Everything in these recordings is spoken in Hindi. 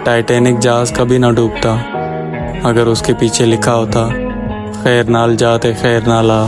टाइटैनिक जहाज कभी ना डूबता अगर उसके पीछे लिखा होता खैर नाल जाते खैर नाला।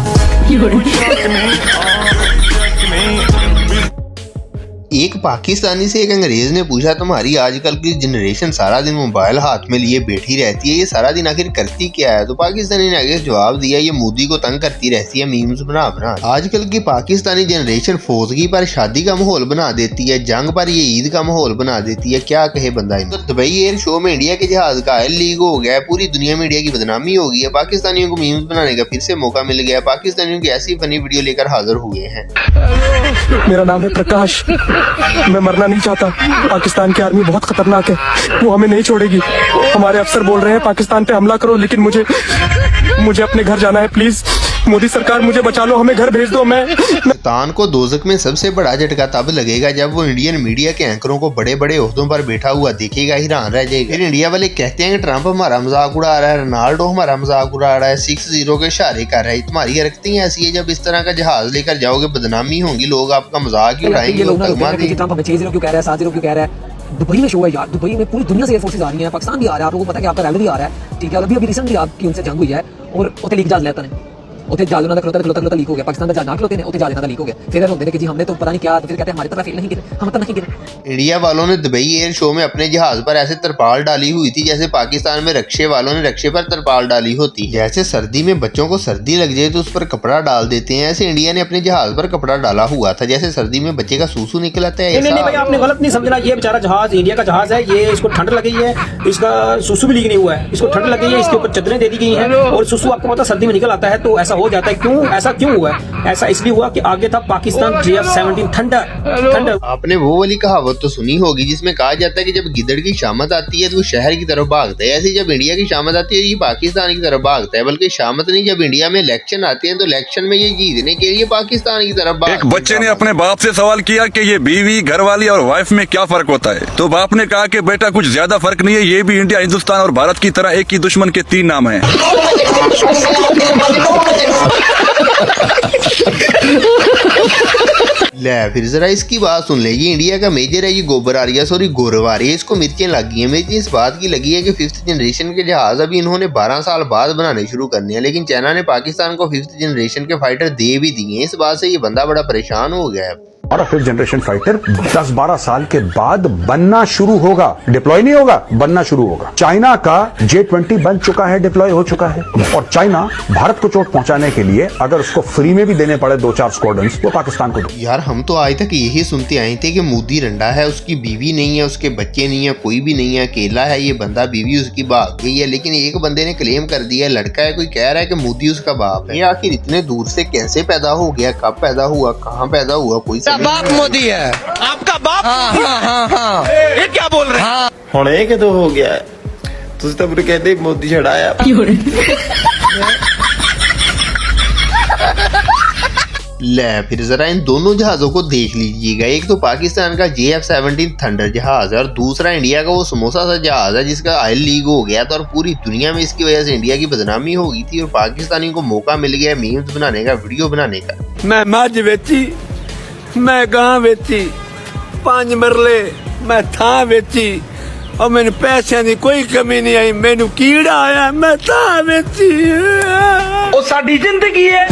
एक पाकिस्तानी से एक अंग्रेज ने पूछा, तुम्हारी आजकल की जनरेशन सारा दिन मोबाइल हाथ में लिए बैठी रहती है, ये सारा दिन आखिर करती क्या है? तो पाकिस्तानी ने आगे जवाब दिया, ये मोदी को तंग करती रहती है मीम्स बना बना। आजकल की पाकिस्तानी जनरेशन फौजगी पर शादी का माहौल बना देती है, जंग पर ये ईद का माहौल बना देती है, क्या कहे बंदा। तो दुबई एयर शो में इंडिया के जहाज का ऑयल लीक हो गया है, पूरी दुनिया में इंडिया की बदनामी हो गई है, पाकिस्तानियों को मीम्स बनाने का फिर से मौका मिल गया। पाकिस्तानियों की ऐसी फनी वीडियो लेकर हाजिर हुए हैं। मेरा नाम है प्रकाश, मैं मरना नहीं चाहता। पाकिस्तान की आर्मी बहुत खतरनाक है, वो हमें नहीं छोड़ेगी। हमारे अफसर बोल रहे हैं पाकिस्तान पे हमला करो, लेकिन मुझे अपने घर जाना है। प्लीज मोदी सरकार मुझे बचा लो, हमें घर भेज दो। शैतान को दोज़ख में सबसे बड़ा झटका तब लगेगा जब वो इंडियन मीडिया के एंकरों को बड़े बड़े ओहदों पर बैठा हुआ देखेगा, हैरान रह जाएगा। फिर इंडिया वाले कहते हैं कि ट्रंप हमारा मजाक उड़ा रहा है, रोनाल्डो हमारा मजाक उड़ा रहा है, 6-0 के इशारे कर रहा है। तुम्हारी हरकतें ऐसी है, जब इस तरह का जहाज लेकर जाओगे बदनामी होंगी, लोग आपका मजाक ही उड़ाएंगे। दुबई में शो है यार, दुबई में पूरी दुनिया से एयरफोर्सेस आ रही हैं, पाकिस्तान भी आ रहा है, आप लोगों को पता है कि आपका रैली भी आ रहा है, ठीक है। और अभी रिसेंटली आपकी उनसे जंग हुई है और उसे लीक जहाज लेता है, उसे जहाज उन्होंने खलोता लीक हो गया, पाकिस्तान का जहाज ना खलोते ने, उसे जहाज इन्होंने लीक हो गया। फिर होते हैं कि जी हमने तो पता नहीं क्या, फिर कहते हैं हमारे तरफ फेल नहीं गिरे, हम तो नहीं गिरे। इंडिया वालों ने दुबई एयर शो में अपने जहाज पर ऐसे तरपाल डाली हुई थी जैसे पाकिस्तान में रक्षे वालों ने रक्षे पर तरपाल डाली होती। जैसे सर्दी में बच्चों को सर्दी लग जाए तो उस पर कपड़ा डाल देते हैं, ऐसे इंडिया ने अपने जहाज पर कपड़ा डाला हुआ था जैसे सर्दी में बच्चे का सूसू निकल आता है। नहीं भाई, आपने गलत नहीं समझना। ये बेचारा जहाज इंडिया का जहाज है, ये इसको ठंड लगी है, इसका सूसू भी लीक नहीं हुआ है, इसको ठंड लगी है, इसके ऊपर चदरें दे दी गई हैं और सूसू आपको पता सर्दी में निकल आता है, तो ऐसा हो जाता है। क्यों ऐसा क्यों हुआ है? ऐसा इसलिए हुआ कि आगे था पाकिस्तान JF-17 थंडर। आपने वो वाली कहावत तो सुनी होगी जिसमें कहा जाता है कि जब गिदड़ की शामत आती है तो वो शहर की तरफ भागता है, ऐसे जब इंडिया की शामत आती है ये पाकिस्तान की तरफ भागता है। बल्कि शामत नहीं, जब इंडिया में इलेक्शन आते हैं तो इलेक्शन में ये जीतने के लिए पाकिस्तान की तरफ भागता है। एक बच्चे ने अपने बाप से सवाल किया कि ये बीवी, घरवाली और वाइफ में क्या फर्क होता है, तो बाप ने कहा कि बेटा कुछ ज्यादा फर्क नहीं है, ये भी इंडिया, हिंदुस्तान और भारत की तरह एक ही दुश्मन के 3 नाम हैं। ले फिर जरा इसकी बात सुन ले, ये इंडिया का मेजर है, ये गोबर आरिया सॉरी गौरव आरिया, इसको मिर्चें लगी हैं। मिर्चें इस बात की लगी है कि 5th जनरेशन के जहाज अभी इन्होंने 12 साल बाद बनाने शुरू करने हैं, लेकिन चाइना ने पाकिस्तान को 5th जनरेशन के फाइटर दे भी दिए। इस बात से ये बंदा बड़ा परेशान हो गया है। और 5th जनरेशन फाइटर 10-12 साल के बाद बनना शुरू होगा, डिप्लॉय नहीं होगा, बनना शुरू होगा। चाइना का J-20 बन चुका है, डिप्लॉय हो चुका है, और चाइना भारत को चोट पहुंचाने के लिए अगर उसको फ्री में भी देने पड़े 2-4 स्क्वाड्रन्स, वो पाकिस्तान को दे। यार हम तो आज तक यही सुनते आए थे कि मोदी रंडा है, उसकी बीवी नहीं है, उसके बच्चे नहीं है, कोई भी नहीं है, अकेला है ये बंदा, बीवी उसकी भाग गई है। लेकिन एक बंदे ने क्लेम कर दिया, लड़का है, कोई कह रहा है कि मोदी उसका बाप है। ये आखिर इतने दूर से कैसे पैदा हो गया, कब पैदा हुआ, कहाँ पैदा हुआ, कोई बाप मोदी है, आपका बाप। हाँ। ये क्या बोल रहे हैं? ਹੁਣ ਇਹ ਕਿਦੋਂ ਹੋ ਗਿਆ? ਤੁਸੀਂ ਤਾਂ ਮੈਨੂੰ ਕਹਿੰਦੇ ਮੋਦੀ ਛੜਾਇਆ। ले फिर जरा इन दोनों जहाजों को देख लीजिएगा, एक तो पाकिस्तान का JF-17 थंडर जहाज है और दूसरा इंडिया का वो समोसा सा जहाज है जिसका ऑयल लीक हो गया था और पूरी दुनिया में इसकी वजह से इंडिया की बदनामी हो गई थी और पाकिस्तानियों को मौका मिल गया मीम्स बनाने का, वीडियो बनाने का। मैं मज वेची, मैं गां वेची, 5 मरले मैं थां वेची और मैंने पैसों की कोई कमी नहीं आई, मैनू कीड़ा आया, मैं थां वेची। वो साडी जिंदगी है।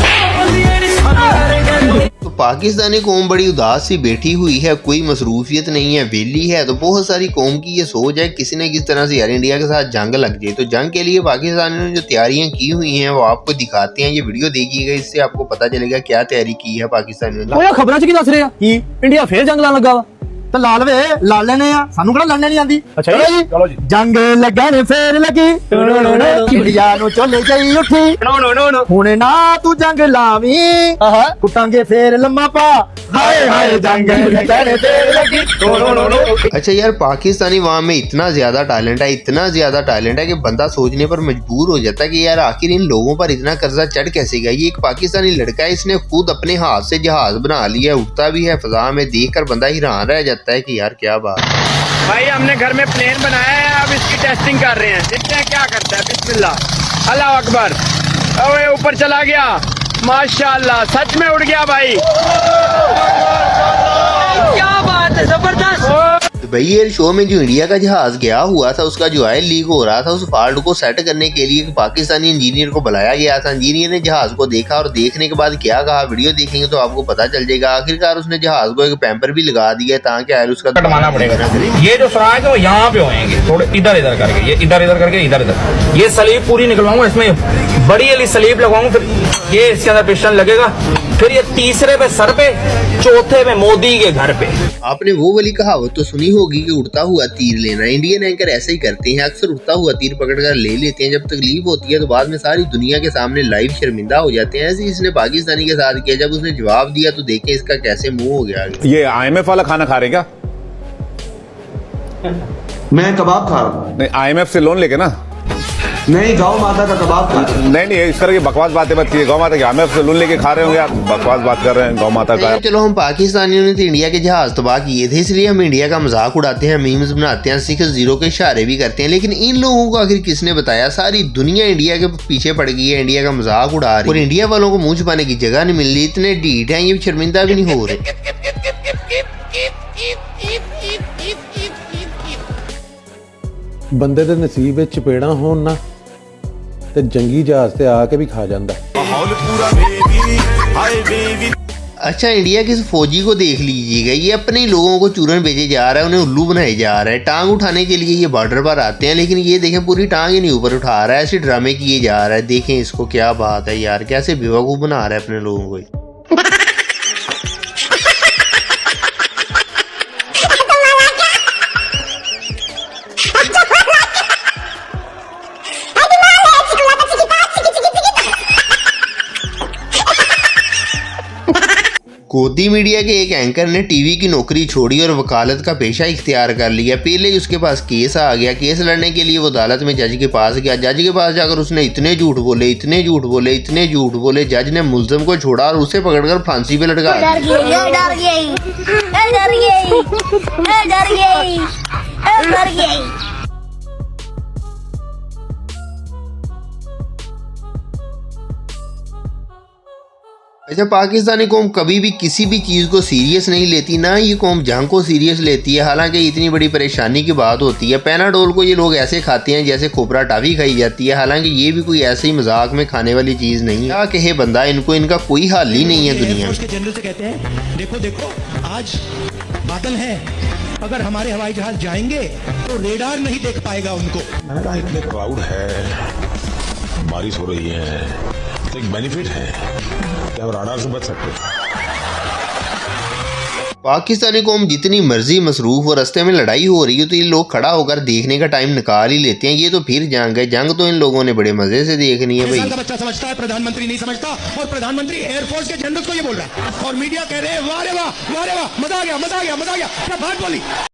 तो पाकिस्तानी कौम बड़ी उदास सी बैठी हुई है, कोई मसरूफियत नहीं है, वेली है। तो बहुत सारी कौम की ये सोच है किसी न किसी तरह से यार इंडिया के साथ जंग लग जाए। तो जंग के लिए पाकिस्तानियों ने जो तैयारियां की हुई हैं वो आपको दिखाते हैं, ये वीडियो देखिएगा, इससे आपको पता चलेगा क्या तैयारी की है पाकिस्तानियों ने। खबर च दस रहे हैं इंडिया फिर जंग लाने लगा वा, तो ला लवे ला लेने आ, सानू केड़ा लड़ने नहीं आंदी। अच्छा जी चलो जी, जंग लगन फेर लगी, इंडिया नु चले गई उठी, हुणे ना तू जंग लावी, कुटांगे फेर लम्मा पा, हाय हाय जंग लगन फेर लगी। अच्छा यार पाकिस्तानी वहाँ में इतना ज्यादा टैलेंट है, इतना ज्यादा टैलेंट है कि बंदा सोचने पर मजबूर हो जाता है कि यार आखिर इन लोगों पर इतना कर्जा चढ़ कैसे गया। ये एक पाकिस्तानी लड़का है, इसने खुद अपने हाथ से जहाज बना लिया, उड़ता भी है फिजा में, देखकर बंदा हैरान रह जाता है कि यार क्या बात। भाई हमने घर में प्लेन बनाया है, अब इसकी टेस्टिंग कर रहे हैं, देखते हैं क्या करता है। बिस्मिल्लाह, अल्लाह अकबर। ओए ऊपर चला गया, माशाल्लाह, सच में उड़ गया भाई। दुबई एयर शो में जो इंडिया का जहाज गया हुआ था उसका जो ऑयल लीक हो रहा था उस फॉल्ट को सेट करने के लिए एक पाकिस्तानी इंजीनियर को बुलाया गया था। इंजीनियर ने जहाज को देखा और देखने के बाद क्या कहा वीडियो देखेंगे तो आपको पता चल जाएगा। आखिरकार उसने जहाज को एक पैम्पर भी लगा दिया ताकि ऑयल उसका कटवाना पड़ेगा। ये जो सुराग है वो यहाँ पे होंगे, थोड़े इधर इधर करके, ये इधर इधर करके इधर इधर, ये सलीब पूरी निकलवाऊंगा, इसमें बड़ी वाली सलीब लगवाऊंगा, फिर ये इसके अंदर पिस्टन लगेगा, फिर ये तीसरे पे सर पे, चौथे पे मोदी के घर पे। आपने वो वाली कहावत तो सुनी होगी कि उड़ता हुआ तीर लेना। इंडियन एंकर ऐसे ही करते हैं, अक्सर उड़ता हुआ तीर पकड़कर ले लेते हैं, जब तकलीफ होती है तो बाद में सारी दुनिया के सामने लाइव शर्मिंदा हो जाते हैं। ऐसे इसने पाकिस्तानी के साथ किया। जब उसने जवाब दिया तो देखें इसका कैसे मुंह हो गया। ये IMF वाला खाना खा रहे क्या? मैं कबाब खा रहा हूँ। नहीं, IMF से लोन लेके ना? नहीं, गौ माता का कबाब खा रहा हूँ। नहीं, इस तरह की बकवास बातें मत कीजिए। गौ माता की IMF से लोन लेके खा रहे होंगे आप, बकवास बात कर रहे हैं गौ माता का। चलो हम पाकिस्तानियों ने तो इंडिया के जहाज तबाह किए थे इसलिए हम इंडिया का मजाक उड़ाते हैं, मीम्स बनाते हैं, 6-0 के इशारे भी करते हैं, लेकिन इन लोगों को आखिर किसने बताया सारी दुनिया इंडिया के पीछे पड़ गई है, इंडिया का मजाक उड़ा रही है और इंडिया वालों को मुंह छुपाने की जगह नहीं मिल रही। इतने ढीठ हैं ये शर्मिंदा भी नहीं हो रहे। ਬੰਦੇ ਦੇ ਨਸੀਬ ਵਿੱਚ ਚਪੇੜਾਂ ਹੋਣ ਨਾ ਤੇ ਜੰਗੀ ਜਹਾਜ਼ ਤੇ ਆ ਕੇ ਵੀ ਖਾ ਜਾਂਦਾ। अच्छा, इंडिया के इस फौजी को देख लीजिएगा, ये अपने ही लोगों को चूरन भेजे जा रहा है, उन्हें उल्लू बनाए जा रहा है। टांग उठाने के लिए ये बॉर्डर पर आते हैं, लेकिन ये देखें पूरी टांग ही नहीं ऊपर उठा रहा है, ऐसे ड्रामे किए जा रहा है। देखें इसको, क्या बात है यार, कैसे बेवकूफ़ बना रहा है अपने लोगों को। गोदी मीडिया के एक एंकर ने टीवी की नौकरी छोड़ी और वकालत का पेशा इख्तियार कर लिया। पहले ही उसके पास केस आ गया, केस लड़ने के लिए वो अदालत में जज के पास गया। जज के पास जाकर उसने इतने झूठ बोले, इतने झूठ बोले, इतने झूठ बोले, जज ने मुल्ज़िम को छोड़ा और उसे पकड़कर फांसी पे लटका दिया। अच्छा, पाकिस्तानी कौम कभी भी किसी भी चीज़ को सीरियस नहीं लेती, ना ये कौम जंग को सीरियस लेती है। हालांकि इतनी बड़ी परेशानी की बात होती है। पैनाडोल को ये लोग ऐसे खाते हैं जैसे खोपरा टाफी खाई जाती है, हालांकि ये भी कोई ऐसे ही मजाक में खाने वाली चीज़ नहीं है। क्या कहे बंदा, इनको इनका कोई हाल ही नहीं है दुनिया में। जनरल से कहते हैं देखो देखो आज बादल है, अगर हमारे हवाई जहाज जाएंगे तो रेडार नहीं देख पाएगा उनको। इतने क्राउड है, बारिश हो रही है, तो एक बेनिफिट है कि हम राडार से बच सकते हैं। पाकिस्तानी कौम जितनी मर्जी मसरूफ और रास्ते में लड़ाई हो रही है तो ये लोग खड़ा होकर देखने का टाइम निकाल ही लेते हैं। ये तो फिर जंग है, जंग तो इन लोगों ने बड़े मजे से देखनी है भाई। बच्चा समझता है, प्रधानमंत्री नहीं समझता, और प्रधानमंत्री एयरफोर्स के जनरल को ये बोल रहा है और मीडिया कह रहे हैं वाह रे वाह, वाह रे वाह, मजा आ गया, मजा आ गया, मजा आ गया, क्या बात बोली।